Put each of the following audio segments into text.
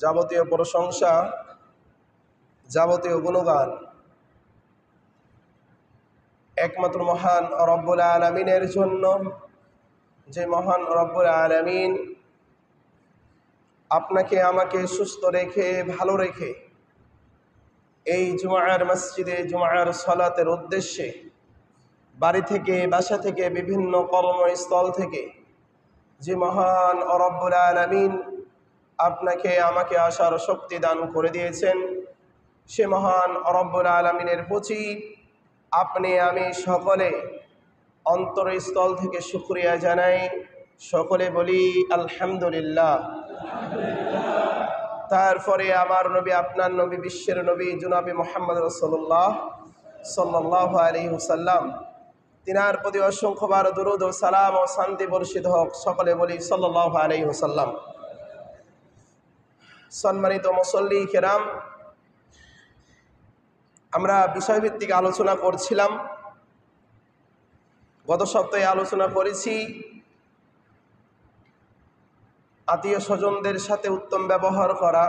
যাবতীয় প্রশংসা, যাবতীয় গুণগান একমাত্র মহান রব্বুল আলামিনের জন্য, যে মহান রব্বুল আলামিন আপনাকে আমাকে সুস্থ রেখে ভালো রেখে এই জুমার মসজিদে জুমার সালাতের উদ্দেশ্যে বাড়ি থেকে, বাসা থেকে, বিভিন্ন কর্মস্থল থেকে যে মহান রব্বুল আলামিন আপনাকে আমাকে আসার শক্তি দান করে দিয়েছেন, সে মহান রব্বুল আলামিনের প্রতি আপনি আমি সকলে অন্তরস্থল থেকে শুকরিয়া জানাই। সকলে বলি আলহামদুলিল্লাহ। তারপরে আমার নবী, আপনার নবী, বিশ্বের নবী জনাবে মুহাম্মদ রাসূলুল্লাহ সাল্লাল্লাহু আলাইহি ওয়াসাল্লাম, তিনার প্রতি অসংখ্যবার দুরূদ ও সালাম ও শান্তি বর্ষিত হোক। সকলে বলি সাল্লাল্লাহু আলাইহি ওয়াসাল্লাম। সম্মানিত মুসল্লি কিরাম, আমরা বিষয়ভিত্তিক আলোচনা করছিলাম। গত সপ্তাহে আলোচনা করেছি আত্মীয় স্বজনদের সাথে উত্তম ব্যবহার করা।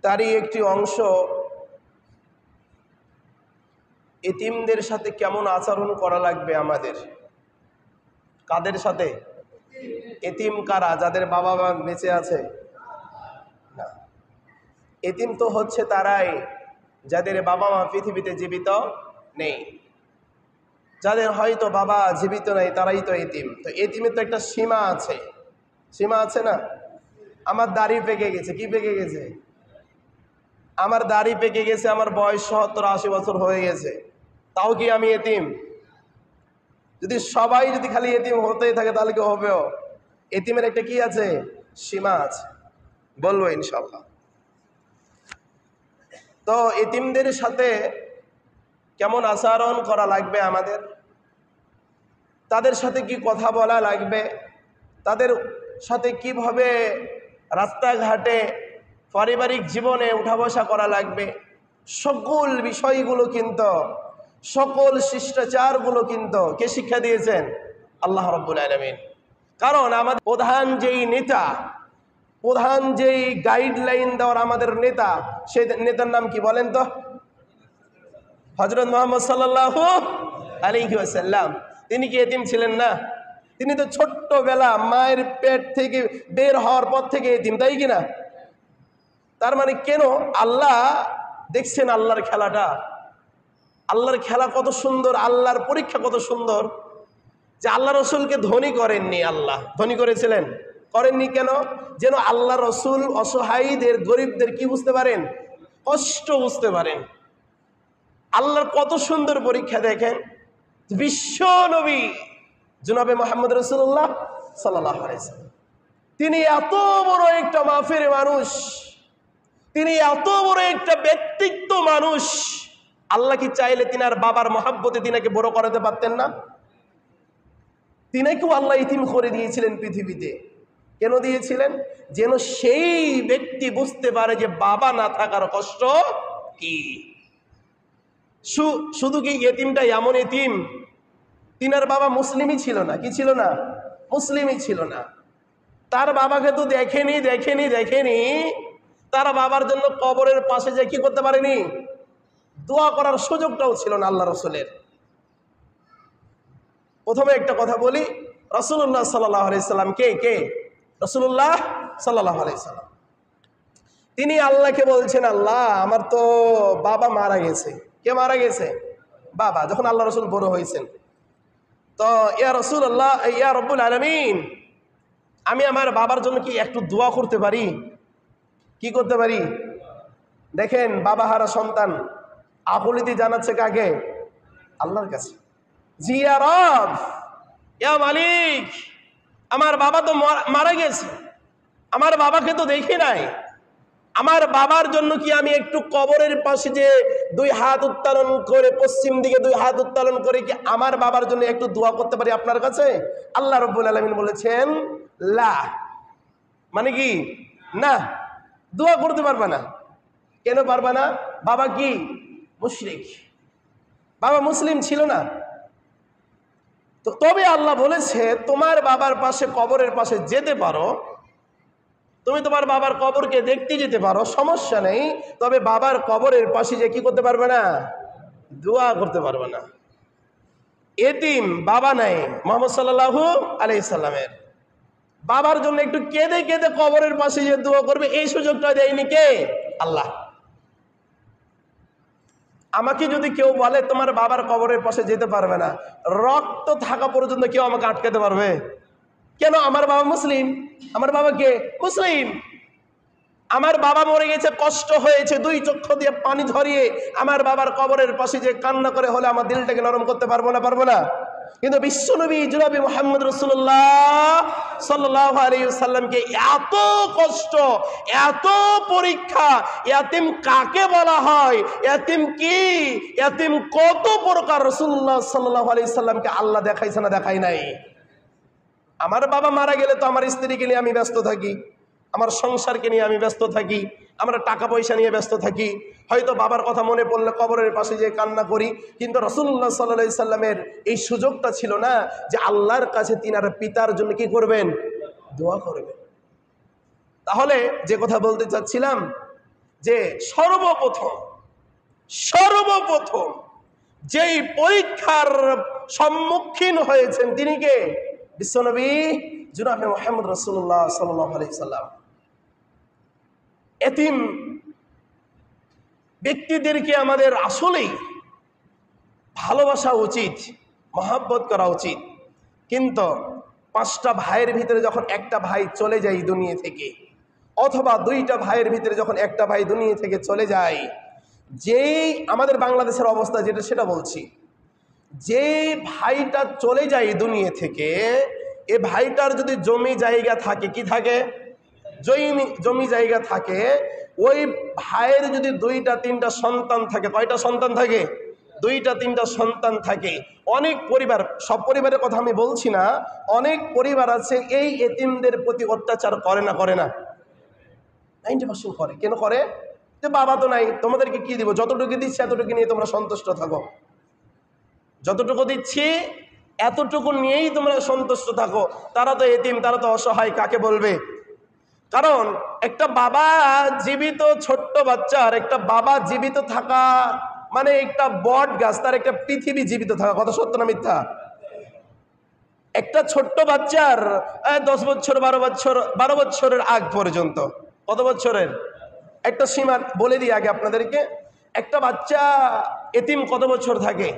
তারই একটি অংশ এতিমদের সাথে কেমন আচরণ করা লাগবে আমাদের। কাদের সাথে? এতিম কারা? যাদের বাবা মা বেঁচে আছে না। এতিম তো হচ্ছে তারাই যাদের বাবা মা পৃথিবীতে জীবিত নেই। যাদের হয়তো বাবা জীবিত নেই তারাই তো এতিম। তো এতিমের তো একটা সীমা আছে, সীমা আছে না? আমার দাড়ি পেকে গেছে। কি পেকে গেছে? আমার দাড়ি পেকে গেছে, আমার বয়স 70-80 বছর হয়ে গেছে, তাও কি আমি এতিম? যদি সবাই যদি খালি এতিম হতেই থাকে তাহলে কি হবেও? এতিমের একটা কি আছে? সীমা আছে, বলবো ইনশাল্লাহ। তো এতিমদের সাথে কেমন আচরণ করা লাগবে আমাদের, তাদের সাথে কি কথা বলা লাগবে, তাদের সাথে কিভাবে রাস্তাঘাটে পারিবারিক জীবনে উঠা বসা করা লাগবে, সকল বিষয়গুলো কিন্তু, সকল শিষ্টাচারগুলো কিন্তু কে শিক্ষা দিয়েছেন? আল্লাহ রাব্বুল আলামিন। কারণ আমাদের প্রধান যেই নেতা, প্রধান যেই গাইডলাইন দেওয়ার আমাদের নেতা, সেই নেতার নাম কি বলেন তো? হযরত মুহাম্মদ সাল্লাল্লাহু আলাইহি ওয়াসাল্লাম। তিনি কি এতিম ছিলেন না? তিনি তো ছোট্টবেলা মায়ের পেট থেকে বের হওয়ার পর থেকে এতিম, তাই কি না? তার মানে কেন? আল্লাহ দেখছেন আল্লাহর খেলাটা, আল্লাহর খেলা কত সুন্দর, আল্লাহর পরীক্ষা কত সুন্দর, যে আল্লাহ রসুলকে ধনী করেননি। আল্লাহ ধনী করেছিলেন, করেননি কেন? যেন আল্লাহ রসুল অসহায়ীদের, গরিবদের কি বুঝতে পারেন? কষ্ট বুঝতে পারেন। আল্লাহর কত সুন্দর পরীক্ষা দেখেন। বিশ্ব নবী জনাবে মুহাম্মদ রাসূলুল্লাহ সাল্লাল্লাহু আলাইহি ওয়াসাল্লাম, তিনি এত বড় একটা মাফের মানুষ, তিনি এত বড় একটা ব্যক্তিত্ব মানুষ, আল্লাহ কি চাইলে তিনার বাবার মহাব্বতে তিনাকে বড় করাতে পারতেন না? তিনাকেও আল্লাহ ইতিম করে দিয়েছিলেন পৃথিবীতে। কেন দিয়েছিলেন? যেন সেই ব্যক্তি বুঝতে পারে যে বাবা না থাকার কষ্ট কি। শুধু কি এতিমটা এমন এতিম, তিনার বাবা মুসলিমই ছিল না? কি ছিল না? মুসলিমই ছিল না। তার বাবাকে তো দেখেনি, তার বাবার জন্য কবরের পাশে যে কি করতে পারেনি? দোয়া করার সুযোগটাও ছিল না আল্লাহ রসুলের। প্রথমে একটা কথা বলি, রাসূলুল্লাহ সাল্লাল্লাহু আলাইহি সাল্লাম কে? রাসূলুল্লাহ সাল্লাল্লাহু আলাইহি সাল্লাম। তিনি আল্লাহকে বলছেন, আল্লাহ আমার তো বাবা মারা গেছে। কে মারা গেছে? বাবা। যখন আল্লাহ রসুল বড় হয়েছেন, তো ইয়া রাসূলুল্লাহ, ইয়া রব্বুল আলামিন, আমি আমার বাবার জন্য কি একটু দোয়া করতে পারি? কি করতে পারি? দেখেন, বাবা হারা সন্তান আকুলিতি জানাচ্ছে কাকে? আল্লাহর কাছে। জি ইয়া রব, ইয়া মালিক, আমার বাবা তো মারা গেছে, আমার বাবাকে তো দেখি নাই, আমার বাবার জন্য কি আমি একটু কবরের পাশে যে দুই হাত উত্তোলন করে, পশ্চিম দিকে দুই হাত উত্তোলন করে কি আমার বাবার জন্য একটু দোয়া করতে পারি আপনার কাছে? আল্লাহ রাব্বুল আলামিন বলেছেন লা, মানে কি? না, দোয়া করতে পারবে না। কেন পারবে না? বাবা কি? মুশরিক, বাবা মুসলিম ছিল না। তো তবে আল্লাহ বলেছে তোমার বাবার পাশে, কবরের পাশে যেতে পারো, তুমি তোমার বাবার কবরকে দেখতে যেতে পারো, সমস্যা নেই, তবে বাবার কবরের পাশে যে কি করতে পারবে না? দোয়া করতে পারবে না। এতিম বাবা নাই মুহাম্মদ সাল্লাল্লাহু আলাইহি সাল্লামের, বাবার জন্য একটু কেঁদে কেঁদে কবরের পাশে যে দোয়া করবে এই সুযোগটা দেয়নি কে? আল্লাহ। আমাকে যদি কেউ বলে তোমার বাবার কবরের পাশে যেতে পারবে না, রক্ত থাকা পর্যন্ত কেউ আমাকে আটকাতে পারবে? কেন? আমার বাবা মুসলিম। আমার বাবা কে? মুসলিম। আমার বাবা মরে গেছে, কষ্ট হয়েছে, দুই চক্ষু দিয়ে পানি ঝরিয়ে আমার বাবার কবরের পাশে যে কান্না করে হলে আমার দিলটাকে নরম করতে পারবো না? পারবো না। কিন্তু বিশ্বনবী জনাবে মুহাম্মদ রাসূলুল্লাহ সাল্লাল্লাহু আলাইহি ওয়াসাল্লামকে এত কষ্ট, এত পরীক্ষা, ইয়াতিম কাকে বলা হয়, ইয়াতিম কি, ইয়াতিম কত প্রকার, রাসূলুল্লাহ সাল্লাল্লাহু আলাইহি ওয়াসাল্লামকে আল্লাহ দেখাইছে না দেখাই নাই? আমার বাবা মারা গেলে তো আমার স্ত্রীকে নিয়ে আমি ব্যস্ত থাকি, আমার সংসারকে নিয়ে আমি ব্যস্ত থাকি, আমরা টাকা পয়সা নিয়ে ব্যস্ত থাকি, হয়তো বাবার কথা মনে পড়লে কবরের পাশে যে কান্না করি। কিন্তু রাসূলুল্লাহ সাল্লাল্লাহু আলাইহি সাল্লামের এই সুযোগটা ছিল না যে আল্লাহর কাছে তিনার পিতার জন্য কি করবেন? দোয়া করবেন। তাহলে যে কথা বলতে চাচ্ছিলাম যে সর্বপ্রথম যেই পরীক্ষার সম্মুখীন হয়েছেন তিনি কে? বিশ্বনবী জনাবে মুহাম্মদ রাসূলুল্লাহ সাল্লাল্লাহু আলাইহি সাল্লাম। এতিম ব্যক্তিদেরকে আমাদের আসলেই ভালোবাসা উচিত, মহব্বত করা উচিত। কিন্তু 5টা ভাইয়ের ভিতরে যখন একটা ভাই চলে যায় দুনিয়া থেকে, অথবা 2টা ভাইয়ের ভিতরে যখন একটা ভাই দুনিয়া থেকে চলে যায়, যেই আমাদের বাংলাদেশের অবস্থা যেটা সেটা বলছি, যে ভাইটা চলে যায় দুনিয়া থেকে, এ ভাইটার যদি জমি জায়গা থাকে, কি থাকে? জমি জায়গা থাকে, ওই ভাইয়ের যদি 2টা 3টা সন্তান থাকে, কয়টা সন্তান থাকে? 2টা 3টা সন্তান থাকে। অনেক পরিবার, সব পরিবারের কথা আমি বলছি না, অনেক পরিবার আছে এই এতিমদের প্রতি অত্যাচার করে না? করে না? 90% করে। কেন করে? যে বাবা তো নাই, তোমাদেরকে কি দিব, যতটুকু দিচ্ছি এতটুকু নিয়ে তোমরা সন্তুষ্ট থাকো, যতটুকু দিচ্ছি এতটুকু নিয়েই তোমরা সন্তুষ্ট থাকো। তারা তো এতিম, তারা তো অসহায়, কাকে বলবে? কারণ একটা বাবা জীবিত, ছোট্ট বাচ্চার একটা বাবা জীবিত থাকা মানে একটা বট গাছ, তার একটা পৃথিবী জীবিত থাকা। কথা সত্য না মিথ্যা? একটা ছোট্ট বাচ্চার 10 বছর 12 বছরের আগ পর্যন্ত, কত বছরের একটা সীমা বলে দিই আগে আপনাদেরকে। একটা বাচ্চা এতিম কত বছর থাকে?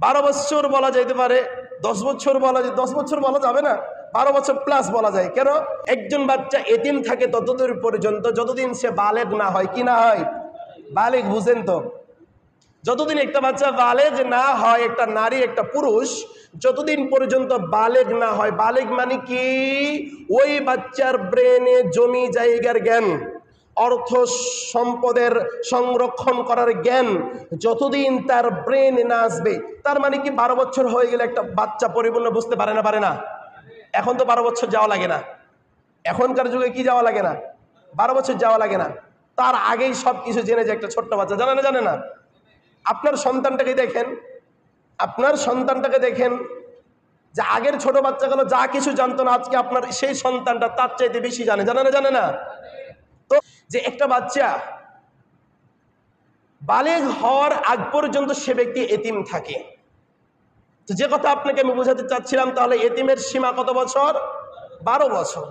12 বছর বলা যাইতে পারে, 10 বছর বলা যায়, 10 বছর বলা যাবে না, 12 বছর প্লাস বলা যায়। কেন? একজন বাচ্চা এতিম থাকে ততদূর পর্যন্ত যতদিন সে বালেগ না হয়। কি না হয়? বালেগ, বুঝেন তো? যতদিন একটা বাচ্চা বালেগ না হয়, একটা নারী একটা পুরুষ যতদিন পর্যন্ত বালেগ না হয়, বালেগ মানে কি? ওই বাচ্চার ব্রেনে জমি জায়গার জ্ঞান, অর্থ সম্পদের সংরক্ষণ করার জ্ঞান যতদিন তার ব্রেনে না আসবে, তার মানে কি 12 বছর হয়ে গেলে একটা বাচ্চা পরিপূর্ণ বুঝতে পারে না? পারে না? এখন তো 12 বছর যাওয়া লাগে না, এখনকার যুগে কি যাওয়া লাগে না? 12 বছর যাওয়া লাগে না, তার আগেই সব কিছু জেনে যায় একটা ছোট্ট বাচ্চা। জানে না? জানে না? আপনার সন্তানটাকে দেখেন, আপনার সন্তানটাকে দেখেন, যে আগের ছোট বাচ্চাগুলো যা কিছু জানতো না, আজকে আপনার সেই সন্তানটা তার চাইতে বেশি জানে। জানে না? জানে না? তো যে একটা বাচ্চা বালেগ হওয়ার আগ পর্যন্ত সে ব্যক্তি এতিম থাকে। তো যে কথা আপনাকে আমি বোঝাতে চাচ্ছিলাম, তাহলে এতিমের সীমা কত বছর? 12 বছর।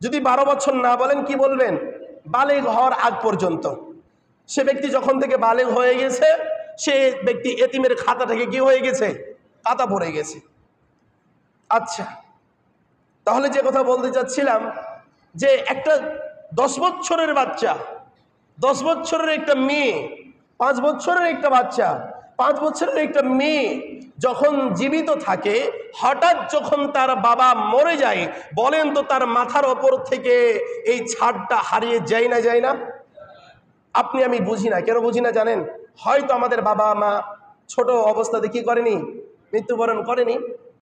যদি 12 বছর না বলেন কি বলবেন? বালেগ হওয়ার আগ পর্যন্ত। সে ব্যক্তি যখন থেকে বালেগ হয়ে গেছে, সে ব্যক্তি এতিমের খাতা থেকে কি হয়ে গেছে? খাতা পড়ে গেছে। আচ্ছা, তাহলে যে কথা বলতে চাচ্ছিলাম যে একটা 10 বছরের বাচ্চা, 10 বছরের একটা মেয়ে, 5 বছরের একটা বাচ্চা, 5 বছরের একটা মেয়ে যখন জীবিত থাকে, হঠাৎ যখন তার বাবা মরে যায়, বলেন তো তার মাথার ওপর থেকে এই ছাদটা হারিয়ে যায় না? যায় না? আপনি আমি বুঝি না। কেন বুঝি না জানেন? হয়তো আমাদের বাবা মা ছোট অবস্থাতে কি করেনি? মৃত্যুবরণ করেনি।